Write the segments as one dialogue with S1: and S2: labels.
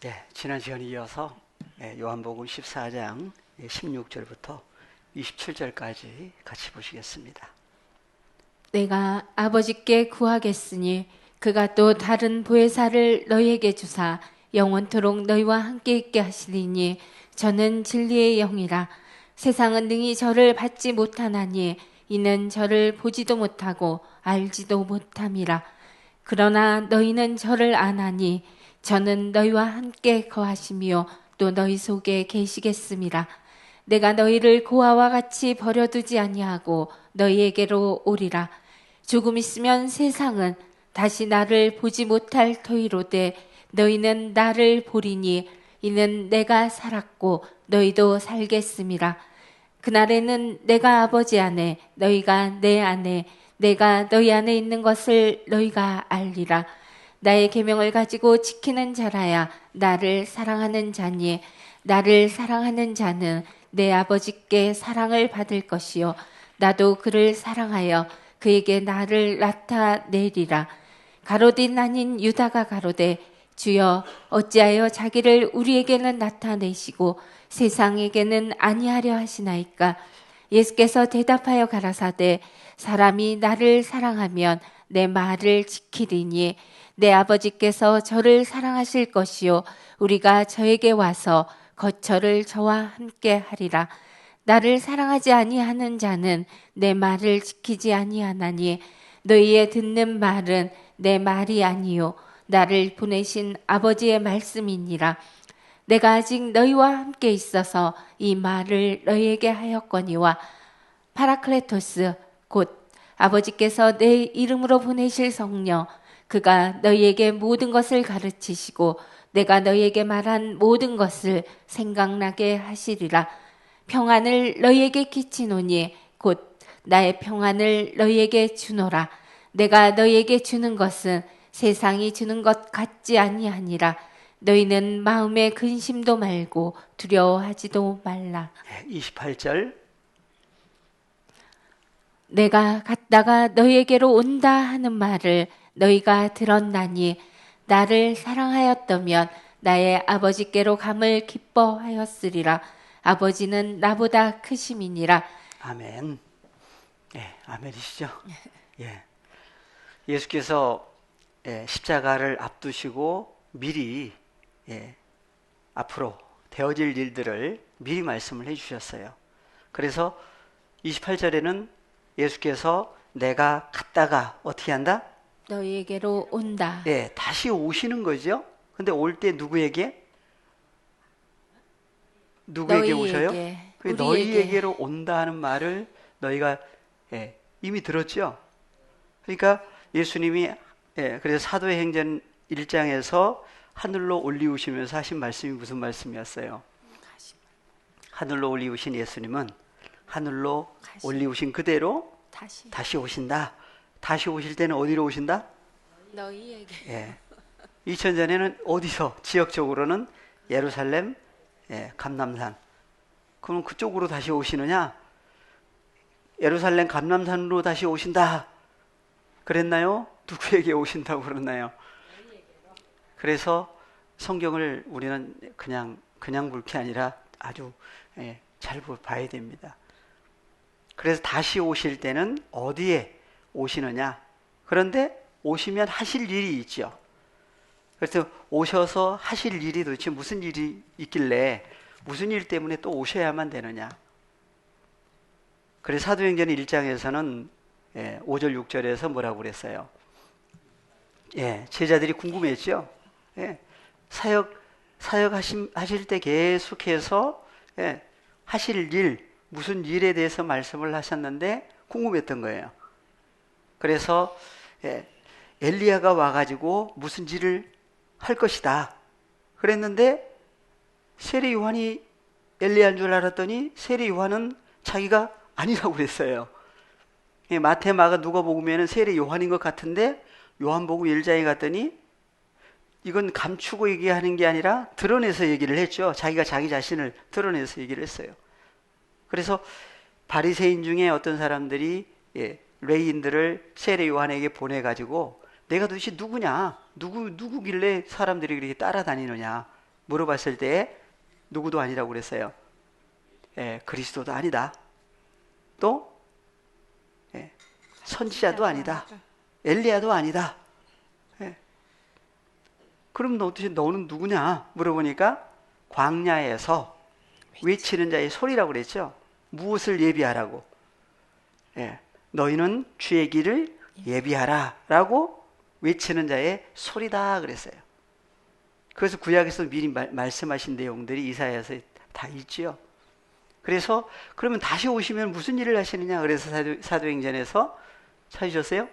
S1: 네, 지난 시간에 이어서 요한복음 14장 16절부터 27절까지 같이 보시겠습니다.
S2: 내가 아버지께 구하겠으니 그가 또 다른 보혜사를 너희에게 주사 영원토록 너희와 함께 있게 하시리니 저는 진리의 영이라. 세상은 능히 저를 받지 못하나니 이는 저를 보지도 못하고 알지도 못함이라. 그러나 너희는 저를 아나니 저는 너희와 함께 거하시며 또 너희 속에 계시겠음이라. 내가 너희를 고아와 같이 버려두지 아니하고 너희에게로 오리라. 조금 있으면 세상은 다시 나를 보지 못할 터이로되 너희는 나를 보리니 이는 내가 살았고 너희도 살겠음이라. 그날에는 내가 아버지 안에 너희가 내 안에 내가 너희 안에 있는 것을 너희가 알리라. 나의 계명을 가지고 지키는 자라야 나를 사랑하는 자니 나를 사랑하는 자는 내 아버지께 사랑을 받을 것이요 나도 그를 사랑하여 그에게 나를 나타내리라. 가로딘 아닌 유다가 가로되 주여 어찌하여 자기를 우리에게는 나타내시고 세상에게는 아니하려 하시나이까. 예수께서 대답하여 가라사대 사람이 나를 사랑하면 내 말을 지키리니 내 아버지께서 저를 사랑하실 것이요 우리가 저에게 와서 거처를 저와 함께 하리라. 나를 사랑하지 아니하는 자는 내 말을 지키지 아니하나니 너희의 듣는 말은 내 말이 아니요 나를 보내신 아버지의 말씀이니라. 내가 아직 너희와 함께 있어서 이 말을 너희에게 하였거니와 파라클레토스 곧 아버지께서 내 이름으로 보내실 성령 그가 너희에게 모든 것을 가르치시고 내가 너희에게 말한 모든 것을 생각나게 하시리라. 평안을 너희에게 끼치노니 곧 나의 평안을 너희에게 주노라. 내가 너희에게 주는 것은 세상이 주는 것 같지 아니하니라. 너희는 마음에 근심도 말고 두려워하지도 말라.
S1: 28절.
S2: 내가 갔다가 너희에게로 온다 하는 말을 너희가 들었나니 나를 사랑하였다면 나의 아버지께로 감을 기뻐하였으리라. 아버지는 나보다 크심이니라.
S1: 아멘. 아멘이시죠? 예. 예수께서 십자가를 앞두시고 미리 앞으로 되어질 일들을 미리 말씀을 해주셨어요. 그래서 28절에는 예수께서 내가 갔다가 어떻게 한다?
S2: 너희에게로 온다.
S1: 다시 오시는 거죠. 근데 올 때 누구에게? 누구에게 오셔요? 너희에게로 온다는 말을 너희가 이미 들었죠. 그러니까 예수님이 그래서 사도행전 1장에서 하늘로 올리우시면서 하신 말씀이 무슨 말씀이었어요? 하늘로 올리우신 예수님은 하늘로 올리우신 그대로 다시 오신다. 다시 오실 때는 어디로 오신다?
S2: 너희에게.
S1: 2000 전에는 어디서? 지역적으로는 예루살렘, 감람산. 그럼 그쪽으로 다시 오시느냐? 예루살렘 감람산으로 다시 오신다. 그랬나요? 누구에게 오신다고 그러나요? 그래서 성경을 우리는 그냥 볼 게 아니라 아주 잘 봐야 됩니다. 그래서 다시 오실 때는 어디에 오시느냐? 그런데 오시면 하실 일이 있죠. 그래서 오셔서 하실 일이 도대체 무슨 일이 있길래 무슨 일 때문에 또 오셔야만 되느냐? 그래서 사도행전 1장에서는 5절 6절에서 뭐라고 그랬어요? 제자들이 궁금했죠. 사역 하실 때 계속해서 하실 일, 무슨 일에 대해서 말씀을 하셨는데 궁금했던 거예요. 그래서 엘리야가 와가지고 무슨 일을 할 것이다 그랬는데 세례 요한이 엘리야인 줄 알았더니 세례 요한은 자기가 아니라고 그랬어요. 마태, 마가, 누가복음에는 세례 요한인 것 같은데 요한복음 1장에 갔더니 이건 감추고 얘기하는 게 아니라 드러내서 얘기를 했죠. 자기가 자기 자신을 드러내서 얘기를 했어요. 그래서 바리새인 중에 어떤 사람들이 레인들을 세례 요한에게 보내가지고 내가 도대체 누구냐? 누구길래 사람들이 그렇게 따라다니느냐? 물어봤을 때 누구도 아니라고 그랬어요. 예, 그리스도도 아니다. 또 예, 선지자도 아니다. 엘리야도 아니다. 예. 그럼 너 어떻게 너는 누구냐 물어보니까 광야에서 외치는 자의 소리라고 그랬죠. 무엇을 예비하라고? 예, 너희는 주의 길을 예비하라라고 외치는 자의 소리다 그랬어요. 그래서 구약에서 미리 말씀하신 내용들이 이사야서 다 있지요. 그래서 그러면 다시 오시면 무슨 일을 하시느냐? 그래서 사도행전에서 찾으셨어요?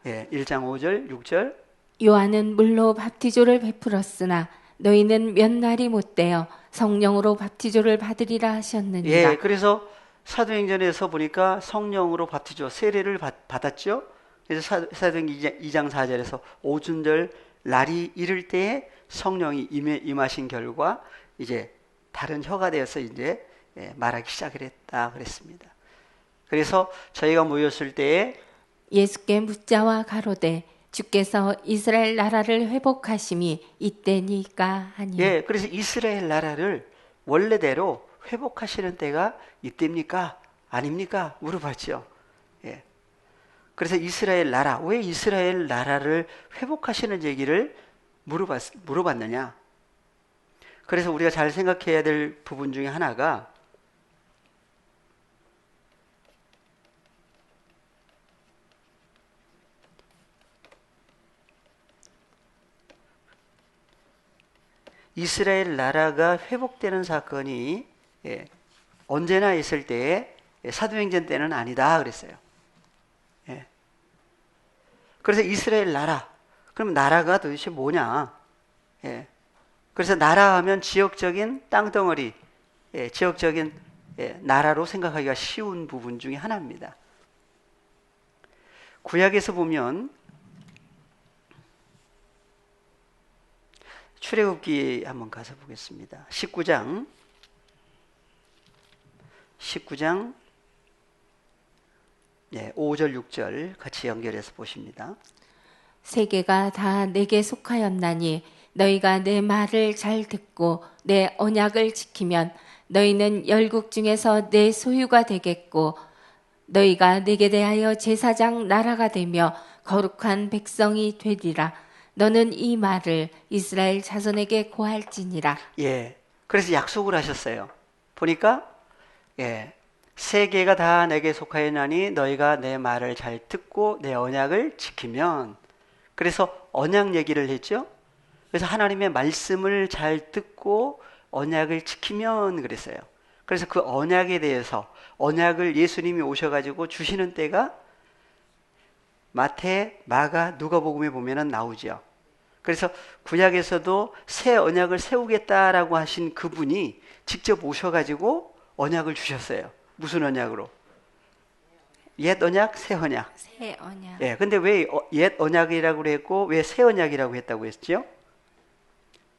S1: 예, 1장 5절, 6절.
S2: 요한은 물로 밥티조를 베풀었으나 너희는 몇 날이 못되어 성령으로 밥티조를 받으리라 하셨느니라.
S1: 예, 그래서 사도행전에서 보니까 성령으로 밥티조 세례를 받았죠. 그래서 사도행전 2장 4절에서 오순절 날이 이를 때에 성령이 임하신 결과 이제 다른 혀가 되어서 이제 말하기 시작을 했다 그랬습니다. 그래서 저희가 모였을 때에
S2: 예수께 묻자와 가로되 주께서 이스라엘 나라를 회복하심이 이때니까 하니.
S1: 예, 그래서 이스라엘 나라를 원래대로 회복하시는 때가 이때입니까? 아닙니까? 물어봤죠. 예. 그래서 이스라엘 나라, 왜 이스라엘 나라를 회복하시는 얘기를 물어봤느냐? 그래서 우리가 잘 생각해야 될 부분 중에 하나가 이스라엘 나라가 회복되는 사건이 언제나 있을 때에 사도행전 때는 아니다 그랬어요. 예. 그래서 이스라엘 나라, 그럼 나라가 도대체 뭐냐? 예. 그래서 나라 하면 지역적인 땅덩어리, 지역적인 나라로 생각하기가 쉬운 부분 중에 하나입니다. 구약에서 보면 출애굽기 한번 가서 보겠습니다. 19장 5절 6절 같이 연결해서 보십니다.
S2: 세계가 다 내게 속하였나니 너희가 내 말을 잘 듣고 내 언약을 지키면 너희는 열국 중에서 내 소유가 되겠고 너희가 내게 대하여 제사장 나라가 되며 거룩한 백성이 되리라. 너는 이 말을 이스라엘 자손에게 고할지니라.
S1: 예. 그래서 약속을 하셨어요. 보니까 세계가 다 내게 속하였나니 너희가 내 말을 잘 듣고 내 언약을 지키면, 그래서 언약 얘기를 했죠. 그래서 하나님의 말씀을 잘 듣고 언약을 지키면 그랬어요. 그래서 그 언약에 대해서 언약을 예수님이 오셔가지고 주시는 때가 마태, 마가, 누가복음에 보면은 나오죠. 그래서 구약에서도 새 언약을 세우겠다라고 하신 그분이 직접 오셔가지고 언약을 주셨어요. 무슨 언약으로? 옛 언약, 새 언약.
S2: 새 언약.
S1: 예, 근데 왜 옛 언약이라고 했고 왜 새 언약이라고 했다고 했죠?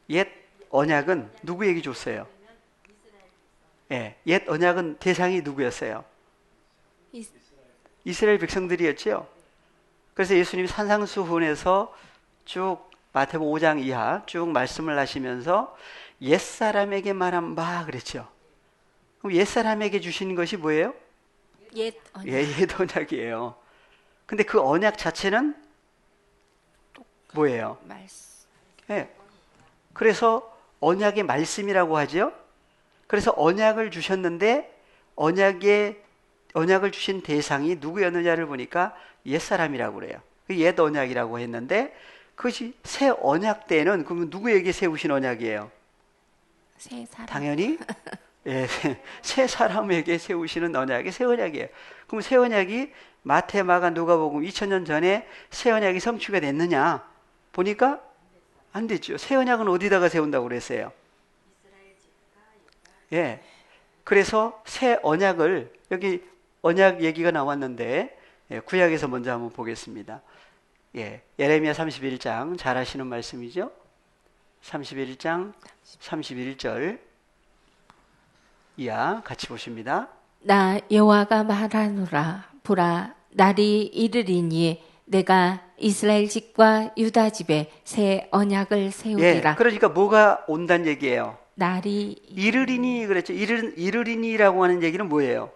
S1: 옛 언약은 누구에게 줬어요? 예, 옛 언약은 대상이 누구였어요? 이스라엘 백성들이었죠. 그래서 예수님이 산상수훈에서 쭉 마태복음 5장 이하 쭉 말씀을 하시면서 옛사람에게 말한 바 그랬죠. 그럼 옛사람에게 주신 것이 뭐예요?
S2: 옛 언약.
S1: 예, 옛 언약이에요. 근데 그 언약 자체는 뭐예요?
S2: 말씀.
S1: 예. 그래서 언약의 말씀이라고 하죠. 그래서 언약을 주셨는데 언약을 주신 대상이 누구였느냐를 보니까 옛사람이라고 그래요. 옛 언약이라고 했는데 그것이 새 언약 때는 그러면 누구에게 세우신 언약이에요?
S2: 새 사람.
S1: 당연히 예, 새 사람에게 세우시는 언약이 새 언약이에요. 그럼 새 언약이 마태, 마가, 누가복음 2000년 전에 새 언약이 성취가 됐느냐? 보니까 안 됐죠. 새 언약은 어디다가 세운다고 그랬어요? 예. 그래서 새 언약을, 여기 언약 얘기가 나왔는데 구약에서 먼저 한번 보겠습니다. 예레미야 31장 잘 아시는 말씀이죠. 31장 31절 이하 같이 보십니다.
S2: 나 여호와가 말하노라 보라 날이 이르리니 내가 이스라엘 집과 유다 집에 새 언약을
S1: 예,
S2: 세우리라.
S1: 그러니까 뭐가 온다는 얘기예요?
S2: 날이
S1: 이르리니 그랬죠. 이르리니라고 하는 얘기는 뭐예요?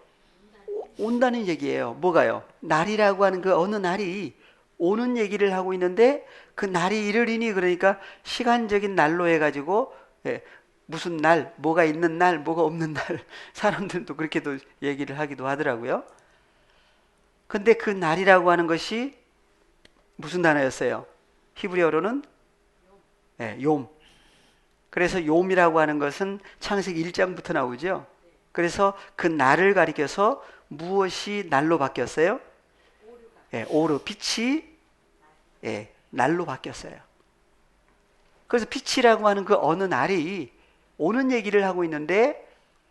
S1: 온다는 얘기예요. 뭐가요? 날이라고 하는 그 어느 날이 오는 얘기를 하고 있는데 그 날이 이르리니 그러니까 시간적인 날로 해가지고 예, 무슨 날, 뭐가 있는 날, 뭐가 없는 날 사람들도 그렇게도 얘기를 하기도 하더라고요. 근데 그 날이라고 하는 것이 무슨 단어였어요? 히브리어로는 예, 욤. 그래서 욤이라고 하는 것은 창세기 1장부터 나오죠. 그래서 그 날을 가리켜서 무엇이 날로 바뀌었어요? 예, 오르, 빛이 예, 날로 바뀌었어요. 그래서 빛이라고 하는 그 어느 날이 오는 얘기를 하고 있는데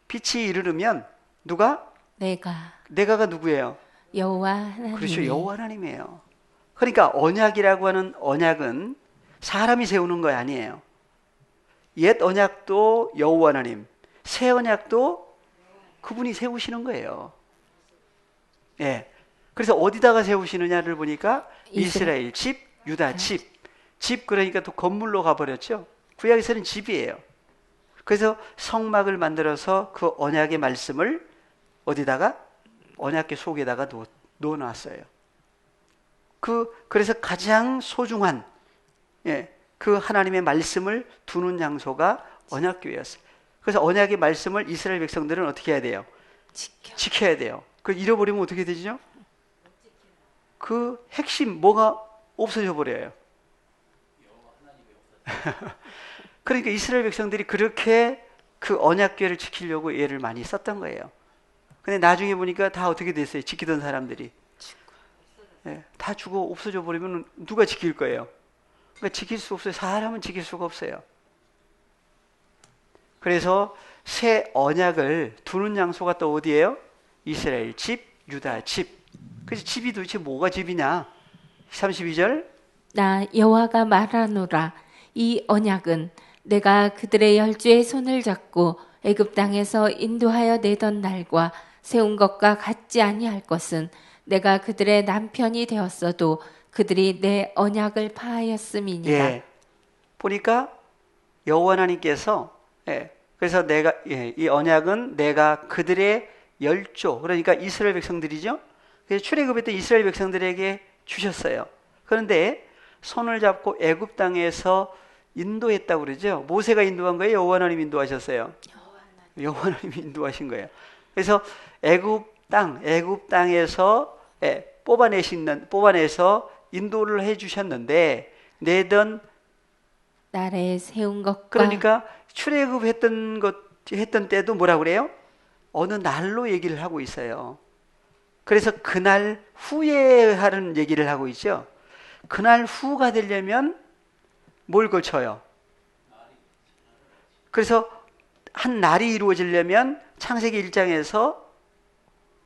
S1: 빛이 이르르면 누가? 내가가 누구예요?
S2: 여호와 하나님이.
S1: 그렇죠. 여호와 하나님이에요. 그러니까 언약이라고 하는 언약은 사람이 세우는 거 아니에요. 옛 언약도 여호와 하나님, 새 언약도 그분이 세우시는 거예요. 예. 그래서 어디다가 세우시느냐를 보니까 이스라엘 집, 유다 집. 집 그러니까 또 건물로 가버렸죠. 구약에서는 집이에요. 그래서 성막을 만들어서 그 언약의 말씀을 어디다가? 언약궤 속에다가 넣어놨어요. 그래서 가장 소중한 예, 그 하나님의 말씀을 두는 장소가 언약궤였어요. 그래서 언약의 말씀을 이스라엘 백성들은 어떻게 해야 돼요? 지켜야 돼요. 그걸 잃어버리면 어떻게 되죠? 그 핵심 뭐가 없어져 버려요. 그러니까 이스라엘 백성들이 그렇게 그 언약궤를 지키려고 애를 많이 썼던 거예요. 근데 나중에 보니까 다 어떻게 됐어요? 지키던 사람들이 예, 다 죽어 없어져 버리면 누가 지킬 거예요? 그러니까 지킬 수 없어요. 사람은 지킬 수가 없어요. 그래서 새 언약을 두는 장소가 또 어디예요? 이스라엘 집, 유다 집. 그래서 집이 도대체 뭐가 집이냐? 32절
S2: 나 여호와가 말하노라. 이 언약은 내가 그들의 열주의 손을 잡고 애굽 땅에서 인도하여 내던 날과 세운 것과 같지 아니할 것은 내가 그들의 남편이 되었어도 그들이 내 언약을 파하였음이니라.
S1: 예. 보니까 여호와 하나님께서 예, 그래서 이 언약은 내가 그들의 열조 그러니까 이스라엘 백성들이죠. 그래서 출애굽했던 이스라엘 백성들에게 주셨어요. 그런데 손을 잡고 애굽 땅에서 인도했다고 그러죠. 모세가 인도한 거예요? 여호와 하나님 인도하셨어요? 여호와 하나님이 인도하신 거예요. 그래서 애굽 땅에서 뽑아내서 인도를 해주셨는데 내던
S2: 날에 세운 것과
S1: 그러니까 출애굽했던 때도 뭐라 그래요? 어느 날로 얘기를 하고 있어요. 그래서 그날 후에 하는 얘기를 하고 있죠. 그날 후가 되려면 뭘 거쳐요? 그래서 한 날이 이루어지려면 창세기 1장에서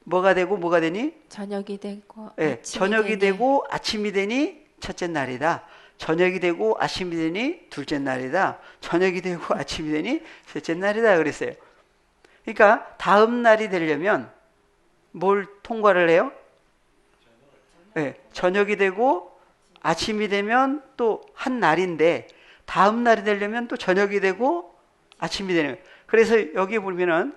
S1: 뭐가 되고 뭐가 되니?
S2: 저녁이 되고
S1: 네, 저녁이 되고 아침이 되니 첫째 날이다. 저녁이 되고 아침이 되니 둘째 날이다. 저녁이 되고 아침이 되니 셋째 날이다 그랬어요. 그러니까 다음 날이 되려면 뭘 통과를 해요? 네, 저녁이 되고 아침이 되면 또 한 날인데 다음 날이 되려면 또 저녁이 되고 아침이 되는 거예요. 그래서 여기 보면은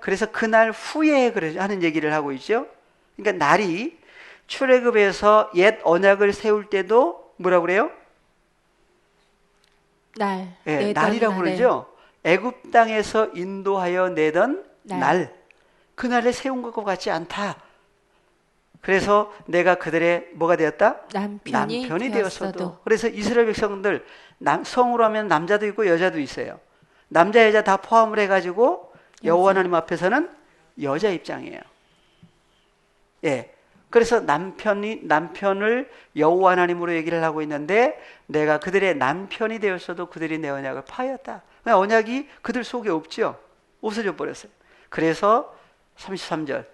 S1: 그래서 그날 후에 하는 얘기를 하고 있죠. 그러니까 날이 출애굽에서 옛 언약을 세울 때도 뭐라고 그래요? 날이라고 그러죠. 애굽 땅에서 인도하여 내던 날. 그날에 세운 것과 같지 않다. 그래서 내가 그들의 뭐가 되었다? 남편이 되었어도. 그래서 이스라엘 백성들 성으로 하면 남자도 있고 여자도 있어요. 남자 여자 다 포함을 해가지고 여호와 하나님 앞에서는 여자 입장이에요. 예. 그래서 남편을 여호와 하나님으로 얘기를 하고 있는데 내가 그들의 남편이 되었어도 그들이 내 언약을 파였다. 언약이 그들 속에 없죠. 없어져 버렸어요. 그래서 33절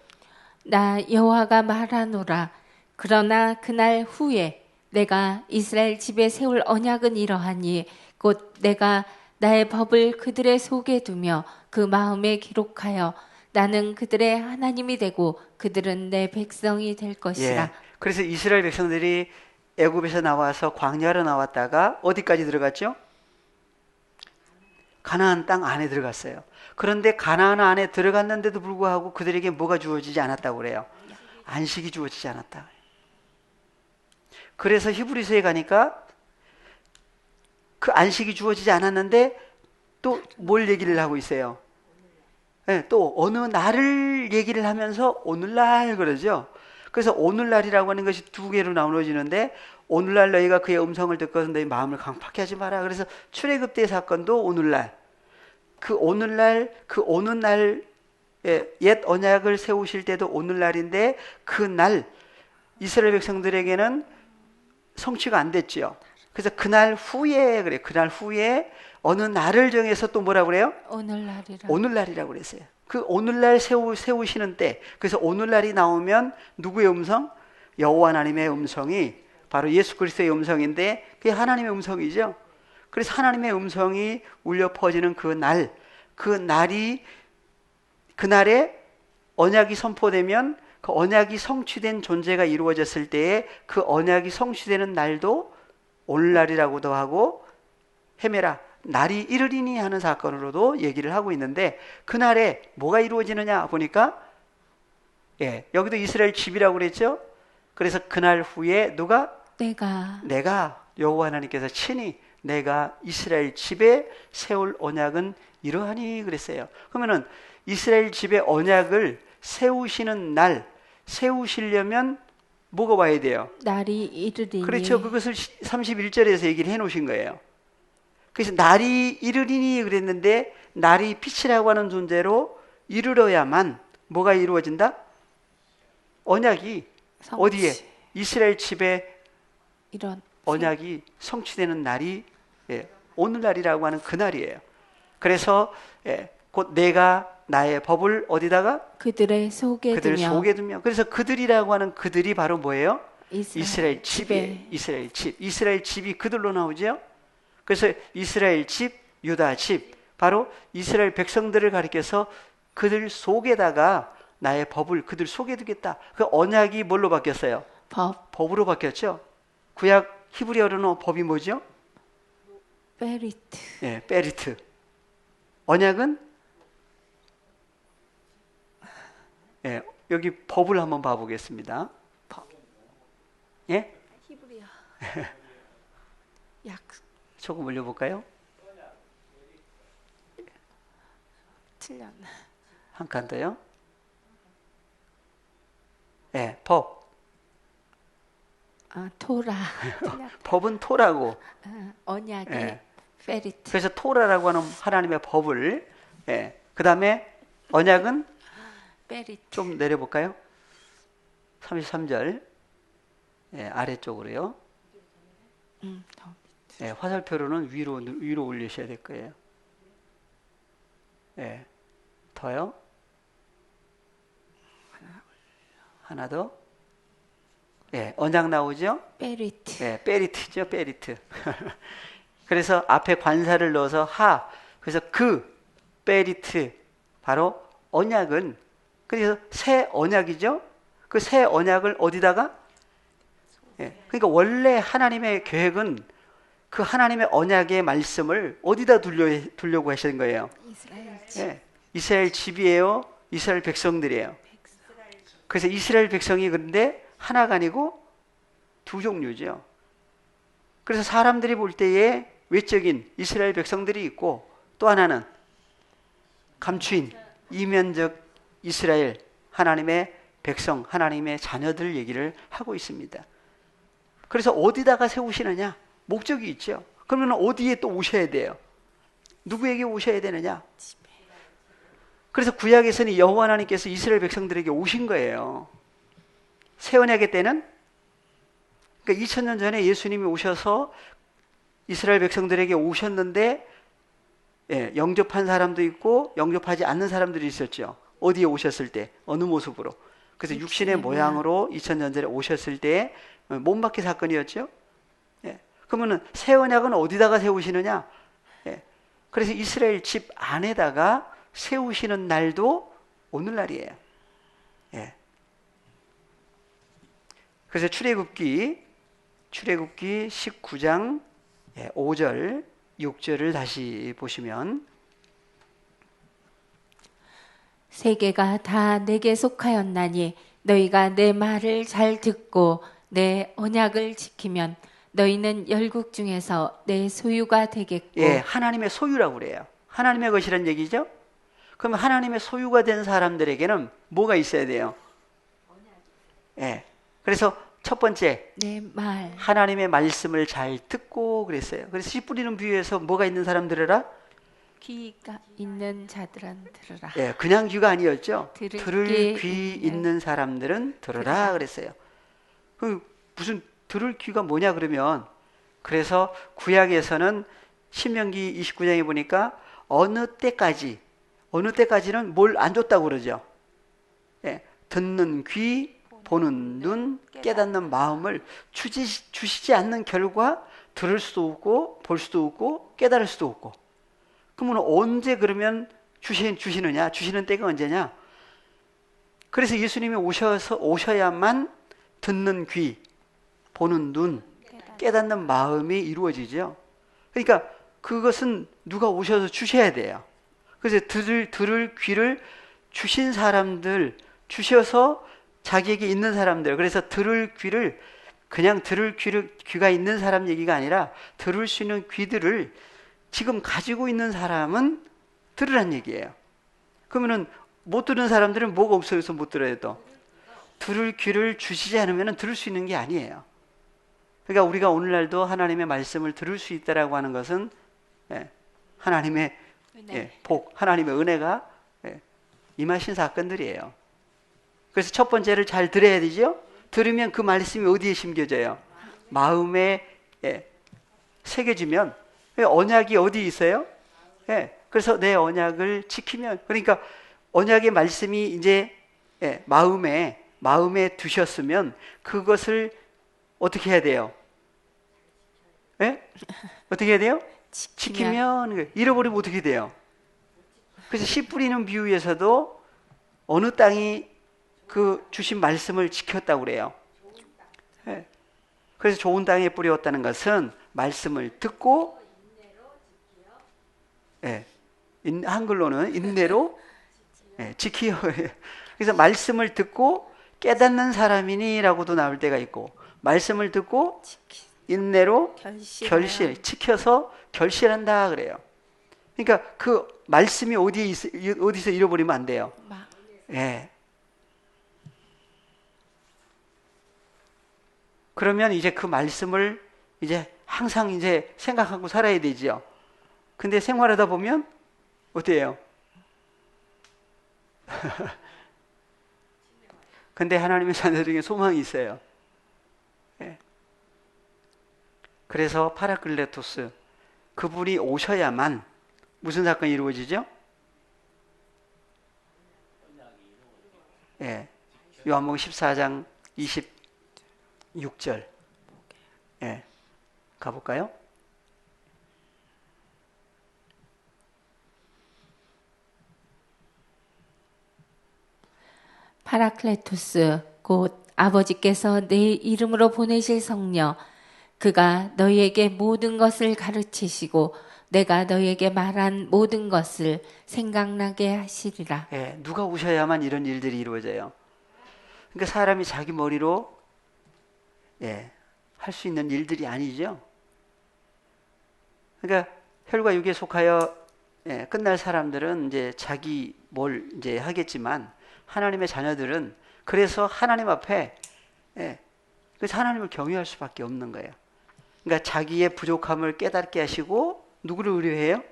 S2: 나 여호와가 말하노라. 그러나 그날 후에 내가 이스라엘 집에 세울 언약은 이러하니 곧 내가 나의 법을 그들의 속에 두며 그 마음에 기록하여 나는 그들의 하나님이 되고 그들은 내 백성이 될 것이라.
S1: 예. 그래서 이스라엘 백성들이 애굽에서 나와서 광야로 나왔다가 어디까지 들어갔죠? 가나안 땅 안에 들어갔어요. 그런데 가나안 안에 들어갔는데도 불구하고 그들에게 뭐가 주어지지 않았다고 그래요? 안식이 주어지지 않았다. 그래서 히브리서에 가니까 그 안식이 주어지지 않았는데 또 뭘 얘기를 하고 있어요? 네, 또 어느 날을 얘기를 하면서 오늘날 그러죠. 그래서 오늘날이라고 하는 것이 두 개로 나누어지는데 오늘날 너희가 그의 음성을 듣고서 너희 마음을 강팍해 하지 마라. 그래서 출애굽때 사건도 오늘날, 그 오늘날, 그 오는 날, 옛 언약을 세우실 때도 오늘날인데 그 날 이스라엘 백성들에게는 성취가 안 됐죠. 그래서 그날 후에 그래. 그날 후에 어느 날을 정해서 또 뭐라고 그래요?
S2: 오늘날이라.
S1: 오늘날이라고 그랬어요. 그 오늘날 세우시는 때, 그래서 오늘날이 나오면 누구의 음성? 여호와 하나님의 음성이 바로 예수 그리스도의 음성인데 그게 하나님의 음성이죠. 그래서 하나님의 음성이 울려 퍼지는 그 날, 그날에 언약이 선포되면 그 언약이 성취된 존재가 이루어졌을 때에 그 언약이 성취되는 날도 오늘날이라고도 하고 헤매라 날이 이르리니 하는 사건으로도 얘기를 하고 있는데 그날에 뭐가 이루어지느냐 보니까 여기도 이스라엘 집이라고 그랬죠. 그래서 그날 후에 누가? 내가 여호와 하나님께서 친히 내가 이스라엘 집에 세울 언약은 이러하니 그랬어요. 그러면은 이스라엘 집의 언약을 세우시는 날 세우시려면 뭐가 와야 돼요?
S2: 날이 이르리니.
S1: 그렇죠. 그것을 31절에서 얘기를 해 놓으신 거예요. 그래서 날이 이르리니 그랬는데 날이 빛이라고 하는 존재로 이르러야만 뭐가 이루어진다? 언약이
S2: 성취.
S1: 어디에? 이스라엘 집에
S2: 이런
S1: 언약이 성취되는 날이 오늘날이라고 하는 그날이에요. 그래서 곧 내가 나의 법을 어디다가?
S2: 그들의 속에
S1: 그들
S2: 두며.
S1: 속에 두며. 그래서 그들이라고 하는 그들이 바로 뭐예요?
S2: 이스라엘
S1: 집에 이스라엘 집. 이스라엘 집이 그들로 나오죠. 그래서 이스라엘 집, 유다 집, 바로 이스라엘 백성들을 가리켜서 그들 속에다가 나의 법을 그들 속에 두겠다. 그 언약이 뭘로 바뀌었어요? 법으로 바뀌었죠. 구약 히브리어로는 법이 뭐죠?
S2: 베리트.
S1: 베리트. 언약은 여기 법을 한번 봐보겠습니다. 예?
S2: 히브리어. 약.
S1: 조금 올려볼까요?
S2: 틀렸나?
S1: 한 칸 더요. 법.
S2: 토라.
S1: 법은 토라고.
S2: 언약이 페리트.
S1: 그래서 토라라고 하는 하나님의 법을, 그 다음에 언약은
S2: 베리트.
S1: 좀 내려볼까요? 33절 아래쪽으로요. 화살표로는 위로 올리셔야 될 거예요. 더요. 하나 더. 언약 나오죠?
S2: 베리트.
S1: 베리트죠, 베리트. 그래서 앞에 관사를 넣어서 그래서 그 베리트 바로 언약은 그래서 새 언약이죠. 그 새 언약을 어디다가? 그러니까 원래 하나님의 계획은 그 하나님의 언약의 말씀을 어디다 두려고 하시는 거예요?
S2: 이스라엘 집.
S1: 이스라엘 집이에요. 이스라엘 백성들이에요. 그래서 이스라엘 백성이 그런데 하나가 아니고 두 종류죠. 그래서 사람들이 볼 때에 외적인 이스라엘 백성들이 있고 또 하나는 감추인 이면적 이스라엘 하나님의 백성, 하나님의 자녀들 얘기를 하고 있습니다. 그래서 어디다가 세우시느냐? 목적이 있죠. 그러면 어디에 또 오셔야 돼요? 누구에게 오셔야 되느냐? 그래서 구약에서는 여호와 하나님께서 이스라엘 백성들에게 오신 거예요. 새 언약의 때는 그러니까 2000년 전에 예수님이 오셔서 이스라엘 백성들에게 오셨는데 영접한 사람도 있고 영접하지 않는 사람들이 있었죠. 어디에 오셨을 때 어느 모습으로. 그래서 육신의 모양으로 2000년 전에 오셨을 때 못막기 사건이었죠. 그러면 새 언약은 어디다가 세우시느냐? 그래서 이스라엘 집 안에다가 세우시는 날도 오늘날이에요. 예. 그래서 출애굽기 19장 5절, 6절을 다시 보시면
S2: 세계가 다 내게 속하였나니 너희가 내 말을 잘 듣고 내 언약을 지키면 너희는 열국 중에서 내 소유가 되겠고.
S1: 예, 하나님의 소유라고 그래요. 하나님의 것이란 얘기죠. 그럼 하나님의 소유가 된 사람들에게는 뭐가 있어야 돼요? 예. 그래서 첫 번째,
S2: 내 말.
S1: 하나님의 말씀을 잘 듣고 그랬어요. 그래서 씨 뿌리는 비유에서 뭐가 있는 사람 들으라?
S2: 귀가 있는 자들은 들으라.
S1: 예, 그냥 귀가 아니었죠.
S2: 들을
S1: 들을
S2: 귀
S1: 귀
S2: 있는
S1: 있는 사람들은 들으라 그랬어요. 그 무슨 들을 귀가 뭐냐 그러면, 그래서 구약에서는 신명기 29장에 보니까 어느 때까지는 뭘 안 줬다고 그러죠. 예, 듣는 귀, 보는 눈, 깨닫는 마음을 주시지 않는 결과 들을 수도 없고 볼 수도 없고 깨달을 수도 없고. 그러면 언제 그러면 주시느냐? 주시는 때가 언제냐? 그래서 예수님이 오셔야만 듣는 귀, 보는 눈, 깨닫는 마음이 이루어지죠. 그러니까 그것은 누가 오셔서 주셔야 돼요. 그래서 들을 귀를 주신 사람들, 주셔서 자기에게 있는 사람들, 그래서 들을 귀를 그냥 귀가 있는 사람 얘기가 아니라 들을 수 있는 귀들을 지금 가지고 있는 사람은 들으란 얘기예요. 그러면은 못 들은 사람들은 뭐가 없어서 못 들어요. 또 들을 귀를 주시지 않으면 들을 수 있는 게 아니에요. 그러니까 우리가 오늘날도 하나님의 말씀을 들을 수 있다라고 하는 것은 하나님의 복, 하나님의 은혜가 임하신 사건들이에요. 그래서 첫 번째를 잘 들어야 되죠. 들으면 그 말씀이 어디에 심겨져요? 마음에 새겨지면. 언약이 어디 있어요? 그래서 내 언약을 지키면, 그러니까 언약의 말씀이 이제 마음에 두셨으면 그것을 어떻게 해야 돼요? 어떻게 해야 돼요? 지키면. 잃어버리면 어떻게 돼요? 그래서 씨 뿌리는 비유에서도 어느 땅이 그 주신 말씀을 지켰다고 그래요. 그래서 좋은 땅에 뿌렸다는 것은 말씀을 듣고, 한글로는 인내로 지키요. 그래서 말씀을 듣고 깨닫는 사람이니라고도 나올 때가 있고, 말씀을 듣고 인내로 지켜서 결실한다 그래요. 그러니까 그 말씀이 어디서 잃어버리면 안 돼요. 그러면 이제 그 말씀을 이제 항상 이제 생각하고 살아야 되지요. 근데 생활하다 보면 어때요? 근데 하나님의 자녀들에게 소망이 있어요. 그래서 파라클레토스, 그분이 오셔야만 무슨 사건이 이루어지죠? 요한복음 14장 26절 가볼까요?
S2: 파라클레토스 곧 아버지께서 내 이름으로 보내실 성령, 그가 너희에게 모든 것을 가르치시고 내가 너희에게 말한 모든 것을 생각나게 하시리라.
S1: 누가 오셔야만 이런 일들이 이루어져요. 그러니까 사람이 자기 머리로 할 수 있는 일들이 아니죠. 그러니까 혈과 육에 속하여 끝날 사람들은 이제 자기 뭘 이제 하겠지만, 하나님의 자녀들은 그래서 하나님 앞에 그래서 하나님을 경외할 수밖에 없는 거예요. 그러니까 자기의 부족함을 깨닫게 하시고 누구를 의뢰해요?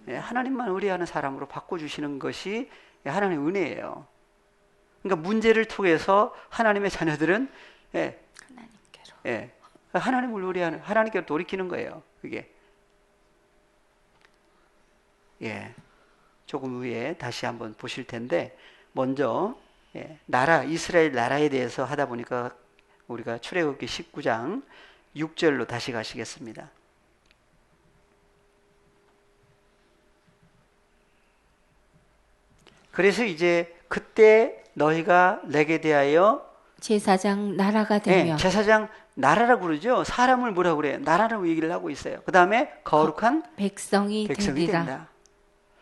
S1: 하나님만 의뢰하는 사람으로 바꿔주시는 것이 하나님의 은혜예요. 그러니까 문제를 통해서 하나님의 자녀들은 하나님을 의뢰하는, 하나님께로 돌이키는 거예요. 그게 조금 후에 다시 한번 보실 텐데, 먼저 이스라엘 나라에 대해서 하다 보니까 우리가 출애굽기 19장 6절로 다시 가시겠습니다. 그래서 이제 그때 너희가 내게 대하여
S2: 제사장 나라가 되며
S1: 제사장 나라라고 그러죠. 사람을 뭐라고 그래요? 나라라고 얘기를 하고 있어요. 그 다음에 거룩한
S2: 백성이
S1: 백성이
S2: 되리라.
S1: 된다.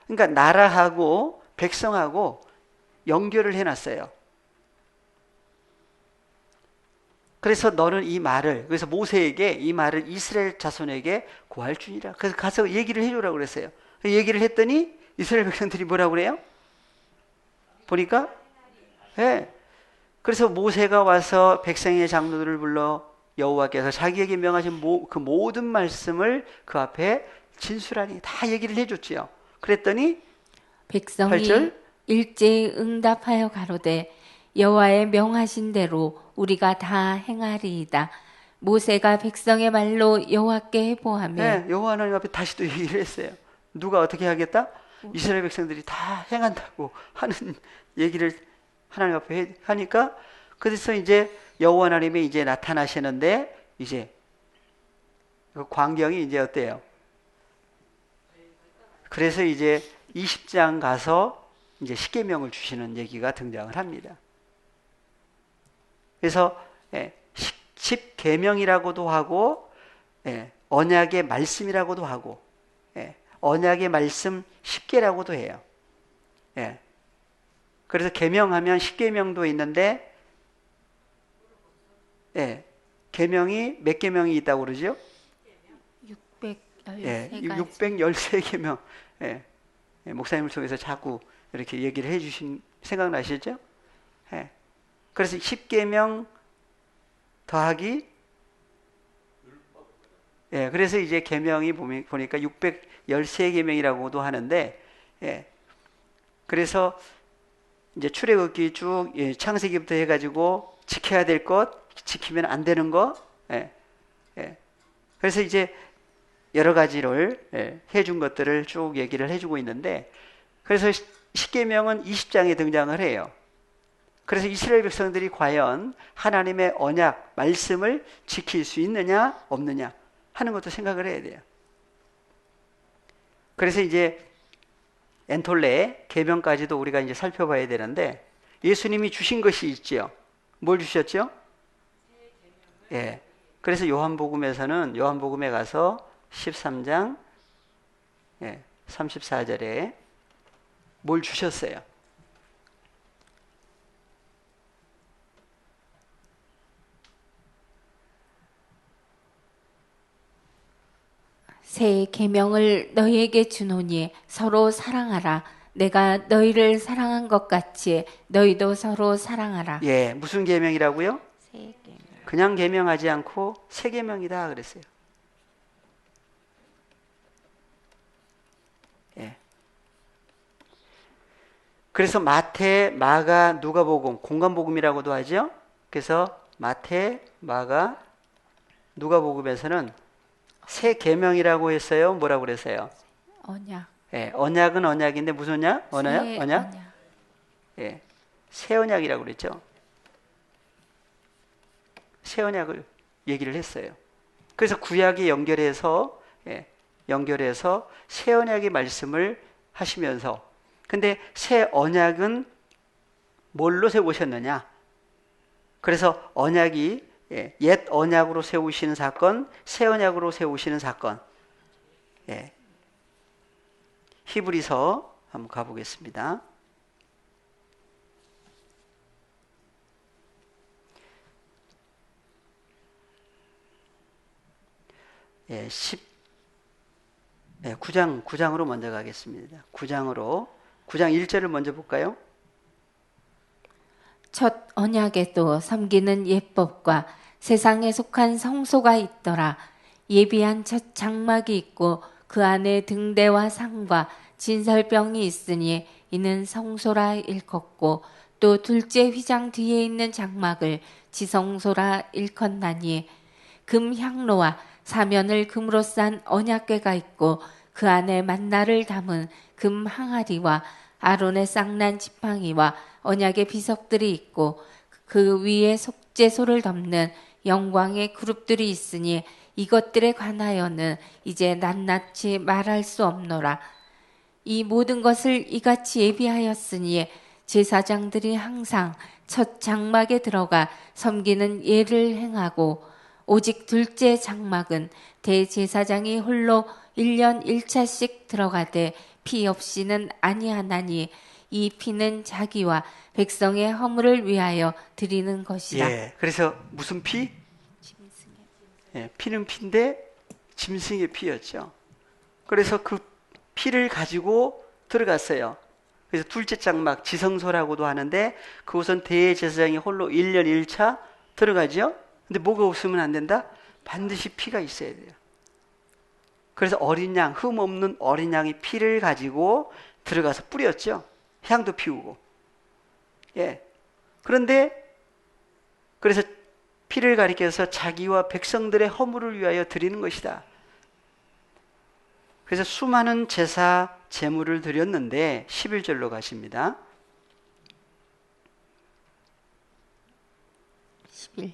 S1: 그러니까 나라하고 백성하고 연결을 해놨어요. 그래서 너는 이 말을, 그래서 모세에게 이 말을 이스라엘 자손에게 고할 주니라. 그래서 가서 얘기를 해주라고 그랬어요. 얘기를 했더니 이스라엘 백성들이 뭐라고 그래요? 보니까, 예. 그래서 모세가 와서 백성의 장로들을 불러 여호와께서 자기에게 명하신 그 모든 말씀을 그 앞에 진술하니 다 얘기를 해줬지요. 그랬더니
S2: 백성이
S1: 8절
S2: 일제히 응답하여 가로되 여호와의 명하신 대로 우리가 다 행하리이다. 모세가 백성의 말로 여호와께 해보하며
S1: 여호와 하나님 앞에 다시 또 얘기를 했어요. 누가 어떻게 하겠다? 이스라엘 백성들이 다 행한다고 하는 얘기를 하나님 앞에 하니까 그래서 이제 여호와 하나님이 이제 나타나시는데 이제 그 광경이 이제 어때요? 그래서 이제 20장 가서 이제 십계명을 주시는 얘기가 등장을 합니다. 그래서 십계명이라고도 하고 언약의 말씀이라고도 하고 언약의 말씀 십계라고도 해요. 그래서 계명하면 십계명도 있는데 계명이 몇 계명이 있다고 그러죠? 613계명. 목사님을 통해서 자꾸 이렇게 얘기를 해주신 생각나시죠? 그래서 10계명 더하기 그래서 이제 계명이 보니까 613계명이라고도 하는데 그래서 이제 출애굽기 쭉 창세기부터 해가지고 지켜야 될 것, 지키면 안 되는 거, 그래서 이제 여러 가지를 해준 것들을 쭉 얘기를 해주고 있는데, 그래서 십계명은 20장에 등장을 해요. 그래서 이스라엘 백성들이 과연 하나님의 언약, 말씀을 지킬 수 있느냐, 없느냐 하는 것도 생각을 해야 돼요. 그래서 이제 엔톨레 계명까지도 우리가 이제 살펴봐야 되는데 예수님이 주신 것이 있지요. 뭘 주셨죠? 그래서 요한복음에 가서 13장 34절에 뭘 주셨어요?
S2: 새 계명을 너희에게 주노니 서로 사랑하라. 내가 너희를 사랑한 것 같이 너희도 서로 사랑하라.
S1: 무슨 계명이라고요?
S2: 새 계명.
S1: 그냥 계명하지 않고 새 계명이다 그랬어요. 그래서 마태, 마가, 누가복음, 공간복음이라고도 하죠. 그래서 마태, 마가, 누가복음에서는 새 계명이라고 했어요. 뭐라고 그랬어요?
S2: 언약.
S1: 언약은 언약인데 무슨 언약? 언약?
S2: 언약.
S1: 새 언약이라고 그랬죠. 새 언약을 얘기를 했어요. 그래서 구약에 연결해서 새 언약의 말씀을 하시면서, 근데 새 언약은 뭘로 세우셨느냐? 그래서 언약이 옛 언약으로 세우시는 사건, 새 언약으로 세우시는 사건. 히브리서 한번 가보겠습니다. 예, 9장으로 먼저 가겠습니다. 9장 1절을 먼저 볼까요?
S2: 첫 언약에도 섬기는 예법과 세상에 속한 성소가 있더라. 예비한 첫 장막이 있고 그 안에 등대와 상과 진설병이 있으니 이는 성소라 일컫고, 또 둘째 휘장 뒤에 있는 장막을 지성소라 일컫나니, 금 향로와 사면을 금으로 싼 언약궤가 있고 그 안에 만나를 담은 금 항아리와 아론의 쌍난 지팡이와 언약의 비석들이 있고 그 위에 속죄소를 덮는 영광의 그룹들이 있으니 이것들에 관하여는 이제 낱낱이 말할 수 없노라. 이 모든 것을 이같이 예비하였으니 제사장들이 항상 첫 장막에 들어가 섬기는 예를 행하고 오직 둘째 장막은 대제사장이 홀로 1년 1차씩 들어가되 피 없이는 아니하나니 이 피는 자기와 백성의 허물을 위하여 드리는 것이라.
S1: 예, 그래서 무슨 피? 예, 피는 피인데 짐승의 피였죠. 그래서 그 피를 가지고 들어갔어요. 그래서 둘째 장막 지성소라고도 하는데 그곳은 대제사장이 홀로 1년 1차 들어가죠. 근데 뭐가 없으면 안 된다? 반드시 피가 있어야 돼요. 그래서 어린 양, 흠 없는 어린 양의 피를 가지고 들어가서 뿌렸죠. 향도 피우고. 예. 그런데 그래서 피를 가리켜서 자기와 백성들의 허물을 위하여 드리는 것이다. 그래서 수많은 제사 제물을 드렸는데 11절로 가십니다.
S2: 11.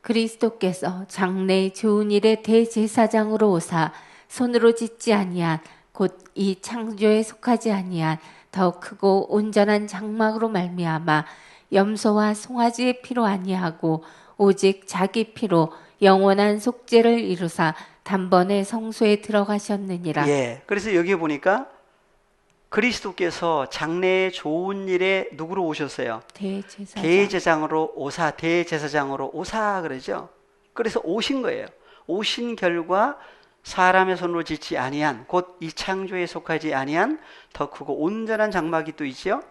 S2: 그리스도께서 장래의 좋은 일의 대제사장으로 오사 손으로 짓지 아니한 곧 이 창조에 속하지 아니한 더 크고 온전한 장막으로 말미암아 염소와 송아지의 피로 아니하고 오직 자기 피로 영원한 속죄를 이루사 단번에 성소에 들어가셨느니라.
S1: 예. 그래서 여기 보니까 그리스도께서 장래의 좋은 일에 누구로 오셨어요?
S2: 대제사장.
S1: 대제사장으로 오사, 대제사장으로 오사 그러죠. 그래서 오신 거예요. 오신 결과 사람의 손으로 짓지 아니한 곧 이 창조에 속하지 아니한 더 크고 온전한 장막이 또 있죠.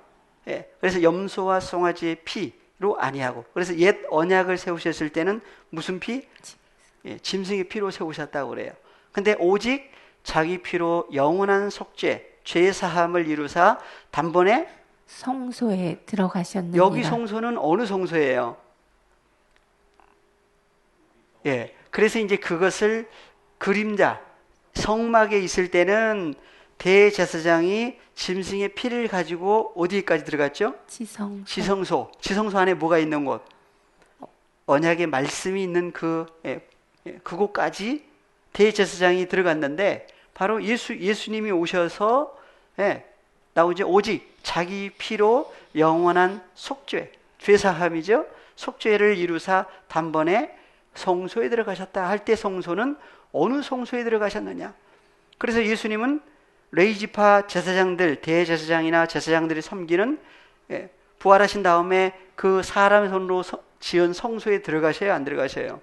S1: 예. 그래서 염소와 송아지의 피로 아니하고 그래서 옛 언약을 세우셨을 때는 무슨 피? 예, 짐승의 피로 세우셨다고 그래요. 근데 오직 자기 피로 영원한 속죄, 죄 사함을 이루사 단번에
S2: 성소에 들어가셨느니라.
S1: 여기 성소는 어느 성소예요? 예. 그래서 이제 그것을 그림자 성막에 있을 때는 대제사장이 짐승의 피를 가지고 어디까지 들어갔죠? 지성소. 지성소 안에 뭐가 있는 곳? 언약의 말씀이 있는 그곳까지 대제사장이 들어갔는데 바로 예수님이 오셔서 나오죠. 오직 자기 피로 영원한 속죄, 죄사함이죠. 속죄를 이루사 단번에 성소에 들어가셨다 할 때 성소는 어느 성소에 들어가셨느냐? 그래서 예수님은 레위지파 제사장들, 대제사장이나 제사장들이 섬기는 부활하신 다음에 그 사람의 손으로 지은 성소에 들어가셔요? 안 들어가셔요?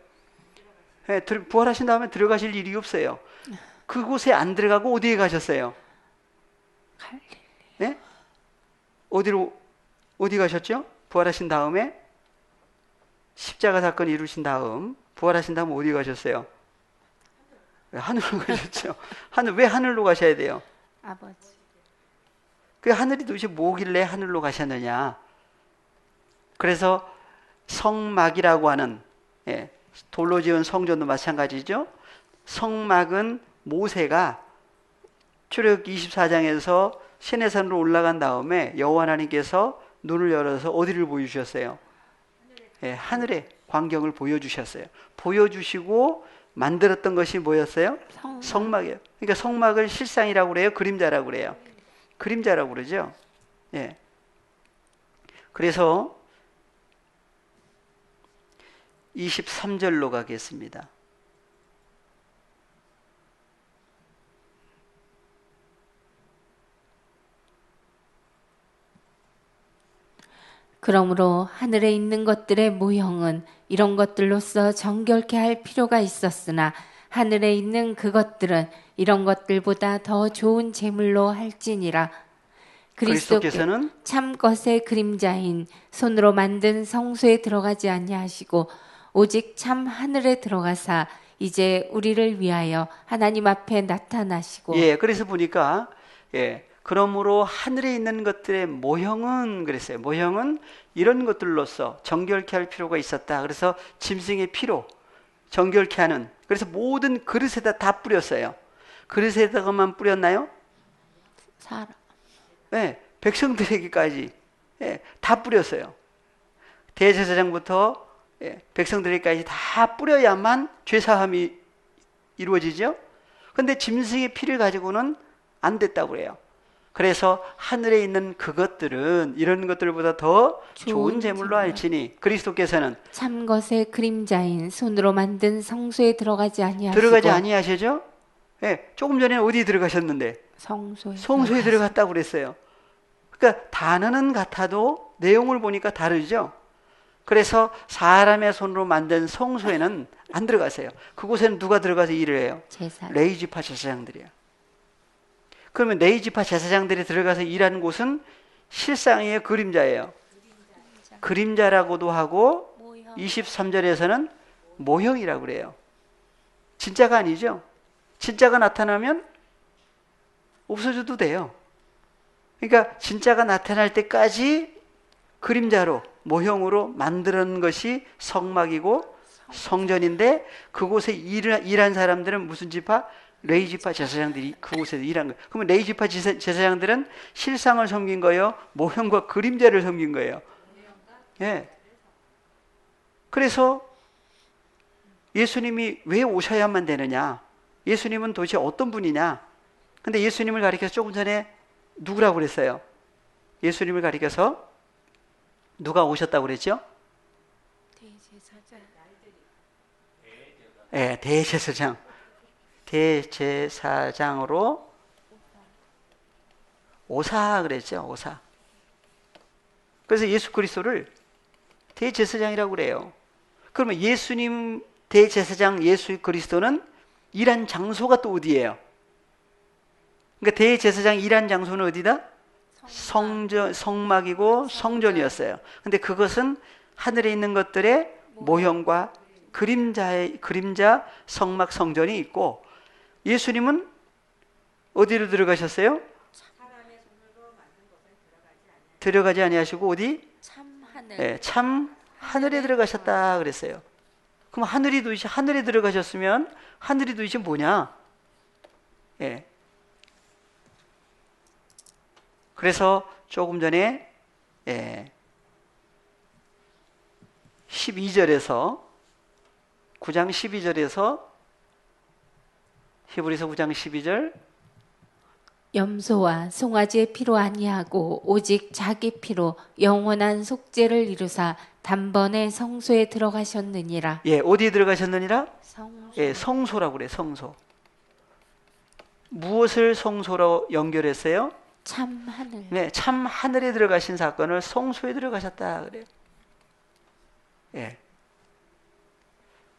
S1: 부활하신 다음에 들어가실 일이 없어요. 그곳에 안 들어가고 어디에 가셨어요? 네? 어디 가셨죠? 부활하신 다음에 십자가 사건 이루신 다음 부활하신 다음 어디 가셨어요? 하늘로 가셨죠. 왜 하늘로 가셔야 돼요?
S2: 아버지.
S1: 그 하늘이 도대체 뭐길래 하늘로 가셨느냐? 그래서 성막이라고 하는 돌로 지은 성전도 마찬가지죠. 성막은 모세가 출애굽 24장에서 시내산으로 올라간 다음에 여호와 하나님께서 눈을 열어서 어디를 보여주셨어요? 하늘의 광경을 보여주셨어요. 보여주시고 만들었던 것이 뭐였어요? 성막이에요. 그러니까 성막을 실상이라고 그래요? 그림자라고 그래요? 그림자라고 그러죠. 예. 그래서 23절로 가겠습니다.
S2: 그러므로 하늘에 있는 것들의 모형은 이런 것들로서 정결케 할 필요가 있었으나 하늘에 있는 그것들은 이런 것들보다 더 좋은 제물로 할지니라. 그리스도께서는 참 것의 그림자인 손으로 만든 성소에 들어가지 아니하시고 오직 참 하늘에 들어가사 이제 우리를 위하여 하나님 앞에 나타나시고.
S1: 예, 그래서 보니까 그러므로 하늘에 있는 것들의 모형은 그랬어요. 모형은 이런 것들로서 정결케 할 필요가 있었다. 그래서 짐승의 피로 정결케 하는. 그래서 모든 그릇에다 다 뿌렸어요. 그릇에다가만 뿌렸나요?
S2: 사람.
S1: 네, 백성들에게까지 다 뿌렸어요. 대제사장부터 백성들에게까지 다 뿌려야만 죄사함이 이루어지죠. 근데 짐승의 피를 가지고는 안 됐다고 그래요. 그래서 하늘에 있는 그것들은 이런 것들보다 더 좋은 제물로 알지니 그리스도께서는
S2: 참 것의 그림자인 손으로 만든 성소에 들어가지 아니하시고
S1: 들어가지 아니하시죠? 예, 조금 전에 어디 들어가셨는데 성소에 들어갔다고 그랬어요. 그러니까 단어는 같아도 내용을 보니까 다르죠. 그래서 사람의 손으로 만든 성소에는 안 들어가세요. 그곳에는 누가 들어가서 일을 해요? 레위지파 제사장들이에요. 그러면 레위지파 제사장들이 들어가서 일하는 곳은 실상의 그림자예요. 그림자라고도 하고 23절에서는 모형이라고 그래요. 진짜가 아니죠. 진짜가 나타나면 없어져도 돼요. 그러니까 진짜가 나타날 때까지 그림자로 모형으로 만드는 것이 성막이고 성전인데 그곳에 일한 사람들은 무슨 지파? 레위지파 제사장들이 그곳에서 일한 거예요. 그러면 레위지파 제사장들은 실상을 섬긴 거예요? 모형과 그림자를 섬긴 거예요. 예. 그래서 예수님이 왜 오셔야만 되느냐? 예수님은 도대체 어떤 분이냐? 근데 예수님을 가리켜서 조금 전에 누구라고 그랬어요? 예수님을 가리켜서 누가 오셨다고 그랬죠? 네, 대제사장. 대제사장으로 오사 그랬죠. 오사. 그래서 예수 그리스도를 대제사장이라고 그래요. 그러면 예수님 대제사장 예수 그리스도는 일한 장소가 또 어디예요? 그러니까 대제사장 일한 장소는 어디다? 성막이고 성전이었어요. 근데 그것은 하늘에 있는 것들의 모형과 그림자 성막 성전이 있고 예수님은 어디로 들어가셨어요? 들어가지 아니하시고 어디?
S2: 참 하늘.
S1: 네, 참 하늘에 들어가셨다 그랬어요. 그럼 하늘이 도대체 하늘에 들어가셨으면 하늘이 도대체 뭐냐? 예. 그래서 조금 전에 12절에서 9장 12절에서 히브리서 9장 12절
S2: 염소와 송아지의 피로 아니하고 오직 자기 피로 영원한 속죄를 이루사 단번에 성소에 들어가셨느니라.
S1: 예, 어디에 들어가셨느니라?
S2: 성소.
S1: 예, 성소라고 그래. 성소. 무엇을 성소로 연결했어요?
S2: 참 하늘.
S1: 네, 참 하늘에 들어가신 사건을 성소에 들어가셨다 그래요. 예.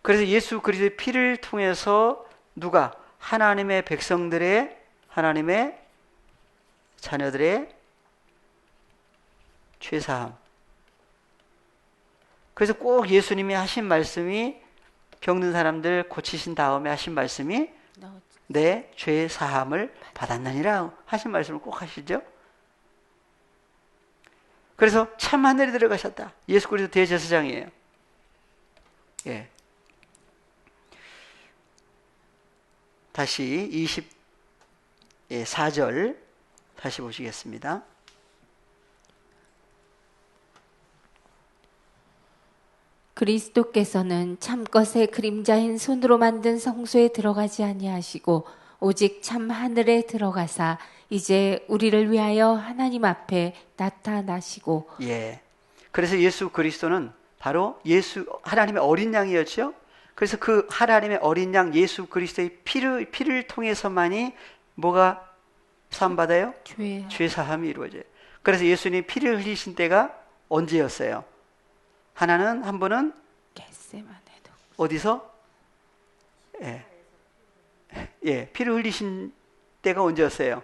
S1: 그래서 예수 그리스도의 피를 통해서 누가 하나님의 백성들의 하나님의 자녀들의 죄사함. 그래서 꼭 예수님이 하신 말씀이 병든 사람들 고치신 다음에 하신 말씀이 내 죄 사함을 받았느니라 하신 말씀을 꼭 하시죠. 그래서 참 하늘에 들어가셨다. 예수 그리스도 대제사장이에요. 예. 다시 24절 다시 보시겠습니다.
S2: 그리스도께서는 참것의 그림자인 손으로 만든 성소에 들어가지 아니하시고 오직 참 하늘에 들어가사 이제 우리를 위하여 하나님 앞에 나타나시고.
S1: 예. 그래서 예수 그리스도는 바로 하나님의 어린 양이었죠. 그래서 그 하나님의 어린 양 예수 그리스도의 피를 통해서만이 뭐가 사함받아요? 죄 사함이 이루어져요. 그래서 예수님이 피를 흘리신 때가 언제였어요? 한 번은
S2: 겟세마네도.
S1: 어디서? 예, 피를 흘리신 때가 언제였어요?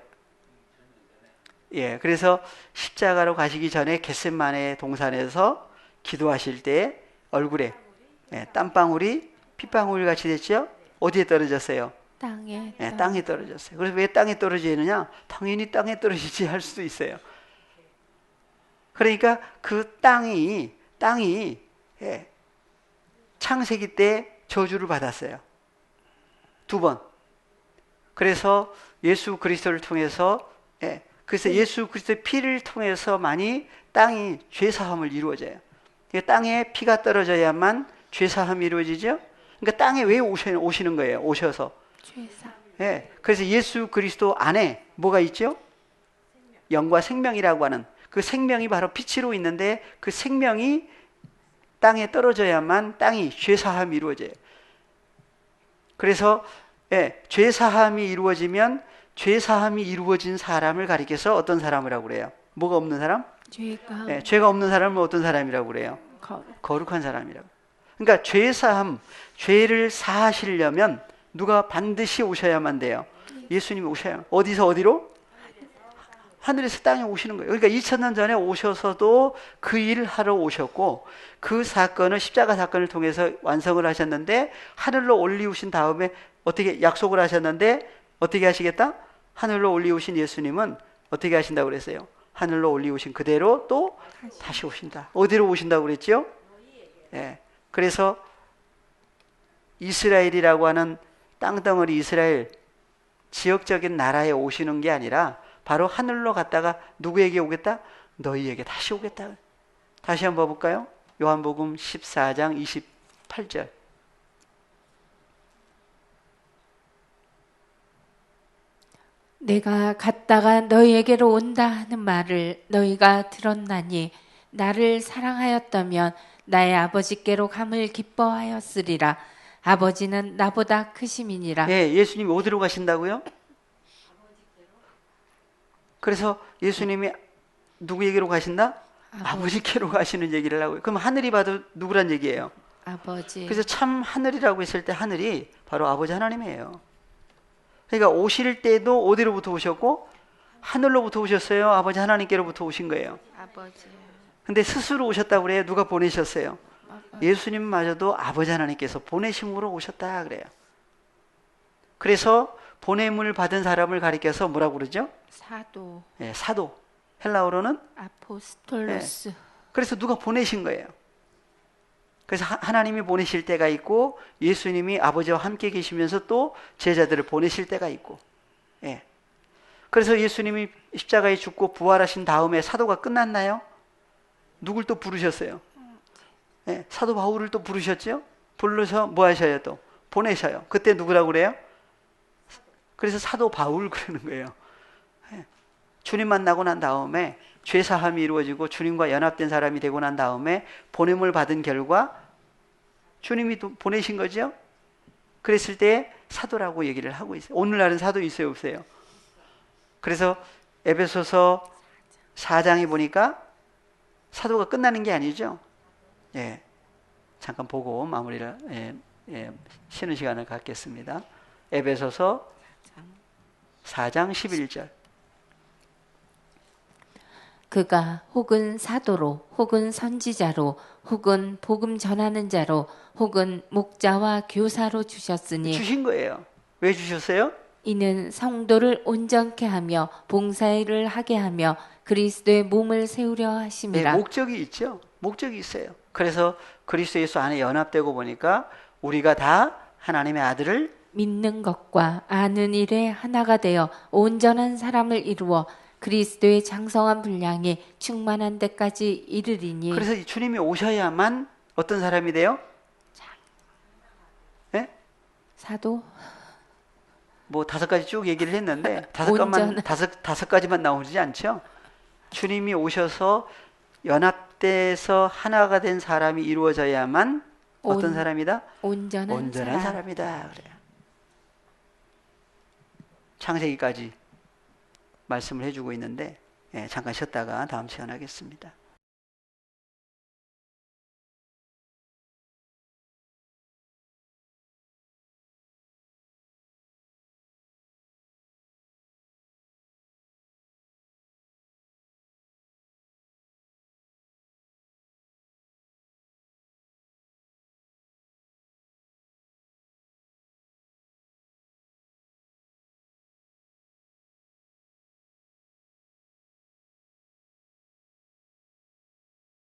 S1: 예, 그래서 십자가로 가시기 전에 겟세마네 동산에서 기도하실 때 얼굴에 땀방울이 핏방울 같이 됐죠? 어디에 떨어졌어요?
S2: 땅에.
S1: 땅에 떨어졌어요. 그래서 왜 땅에 떨어지느냐? 당연히 땅에 떨어지지 할 수도 있어요. 그러니까 그 땅이 창세기 때 저주를 받았어요. 2번. 그래서 예수 그리스도를 통해서 그래서 예수 그리스도의 피를 통해서만이 땅이 죄사함을 이루어져요. 땅에 피가 떨어져야만 죄사함이 이루어지죠. 그러니까 땅에 왜 오시는 거예요? 오셔서 예, 그래서 예수 그리스도 안에 뭐가 있죠? 영과 생명이라고 하는 그 생명이 바로 빛으로 있는데 그 생명이 땅에 떨어져야만 땅이 죄사함이 이루어져요. 그래서 예, 죄사함이 이루어지면 죄사함이 이루어진 사람을 가리켜서 어떤 사람이라고 그래요? 뭐가 없는 사람?
S2: 죄가
S1: 예, 죄가 없는 사람은 어떤 사람이라고 그래요? 거룩한 사람이라고. 그러니까 죄사함, 죄를 사하시려면 누가 반드시 오셔야만 돼요. 예수님이 오셔야. 어디서 어디로? 하늘에서 땅에 오시는 거예요. 그러니까 2000년 전에 오셔서도 그 일을 하러 오셨고 그 사건을 십자가 사건을 통해서 완성을 하셨는데 하늘로 올리우신 다음에 어떻게 약속을 하셨는데 어떻게 하시겠다? 하늘로 올리우신 예수님은 어떻게 하신다고 그랬어요? 하늘로 올리우신 그대로 또 다시 오신다. 어디로 오신다고 그랬죠? 예. 그래서 이스라엘이라고 하는 땅덩어리 이스라엘 지역적인 나라에 오시는 게 아니라 바로 하늘로 갔다가 누구에게 오겠다? 너희에게 다시 오겠다. 다시 한번 볼까요? 요한복음 14장 28절.
S2: 내가 갔다가 너희에게로 온다 하는 말을 너희가 들었나니 나를 사랑하였다면 나의 아버지께로 감을 기뻐하였으리라. 아버지는 나보다 크심이니라.
S1: 예, 예수님이 어디로 가신다고요? 그래서 예수님이 누구에게로 가신다? 아버지께로 가시는 얘기를 하고요. 그럼 하늘이 봐도 누구란 얘기예요?
S2: 아버지.
S1: 그래서 참 하늘이라고 했을 때 하늘이 바로 아버지 하나님이에요. 그러니까 오실 때도 어디로부터 오셨고 하늘로부터 오셨어요? 아버지 하나님께로부터 오신 거예요.
S2: 아버지.
S1: 근데 스스로 오셨다고 그래요? 누가 보내셨어요? 예수님마저도 아버지 하나님께서 보내심으로 오셨다 그래요. 그래서 보냄을 받은 사람을 가리켜서 뭐라고 그러죠?
S2: 사도.
S1: 예, 사도. 헬라어로는
S2: 아포스톨로스.
S1: 예. 그래서 누가 보내신 거예요. 그래서 하나님이 보내실 때가 있고 예수님이 아버지와 함께 계시면서 또 제자들을 보내실 때가 있고. 예. 그래서 예수님이 십자가에 죽고 부활하신 다음에 사도가 끝났나요? 누굴 또 부르셨어요? 예, 사도 바울을 또 부르셨죠? 불러서 뭐 하셔요 또? 보내셔요. 그때 누구라고 그래요? 그래서 사도 바울 그러는 거예요. 예, 주님 만나고 난 다음에 죄사함이 이루어지고 주님과 연합된 사람이 되고 난 다음에 보냄을 받은 결과 주님이 또 보내신 거죠? 그랬을 때 사도라고 얘기를 하고 있어요. 오늘날은 사도 있어요 없어요? 그래서 에베소서 4장에 보니까 사도가 끝나는 게 아니죠. 예, 잠깐 보고 마무리를 쉬는 시간을 갖겠습니다. 에베소서 4장 11절.
S2: 그가 혹은 사도로 혹은 선지자로 혹은 복음 전하는 자로 혹은 목자와 교사로 주셨으니
S1: 주신 거예요. 왜 주셨어요?
S2: 이는 성도를 온전케 하며 봉사일을 하게 하며 그리스도의 몸을 세우려 하심이라.
S1: 네, 목적이 있죠. 목적이 있어요. 그래서 그리스도 예수 안에 연합되고 보니까 우리가 다 하나님의 아들을
S2: 믿는 것과 아는 일에 하나가 되어 온전한 사람을 이루어 그리스도의 장성한 분량이 충만한 데까지 이르리니.
S1: 그래서 주님이 오셔야만 어떤 사람이 돼요? 네?
S2: 사도?
S1: 뭐 5가지 쭉 얘기를 했는데 다섯 가지만 나오지 않죠? 주님이 오셔서 연합돼서 하나가 된 사람이 이루어져야만 어떤 사람이다? 온전한 사람이다. 그래요. 창세기까지 말씀을 해주고 있는데 잠깐 쉬었다가 다음 시간 하겠습니다.